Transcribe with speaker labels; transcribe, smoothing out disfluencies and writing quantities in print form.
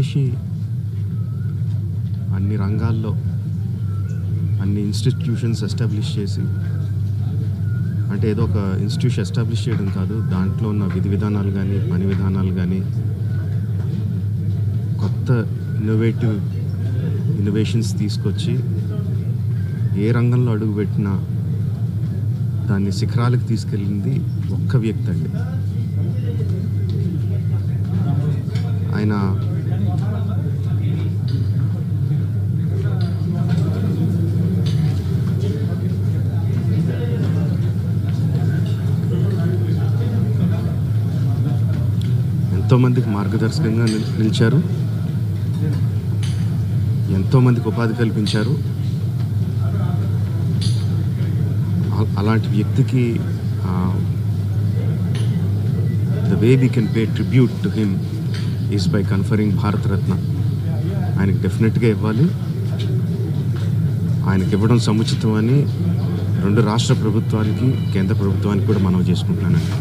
Speaker 1: మనిషి అన్ని రంగాల్లో అన్ని ఇన్స్టిట్యూషన్స్ ఎస్టాబ్లిష్ చేసి, అంటే ఏదో ఒక ఇన్స్టిట్యూషన్ ఎస్టాబ్లిష్ చేయడం కాదు, దాంట్లో ఉన్న విధి విధానాలు కానీ పని విధానాలు కానీ కొత్త ఇన్నోవేషన్స్ తీసుకొచ్చి ఏ రంగంలో అడుగుపెట్టినా దాన్ని శిఖరాలకు తీసుకెళ్ళింది ఒక్క వ్యక్తి అండి. ఆయన ఎంతోమందికి మార్గదర్శకంగా నిలిచారు, ఎంతోమందికి ఉపాధి కల్పించారు. అలాంటి వ్యక్తికి the way we can pay tribute to him is by conferring Bharat Ratna. ఆయనకి డెఫినెట్గా ఇవ్వాలి. ఆయనకి ఇవ్వడం సముచితం అని రెండు రాష్ట్ర ప్రభుత్వానికి కేంద్ర ప్రభుత్వానికి కూడా మనవి చేసుకుంటున్నానండి.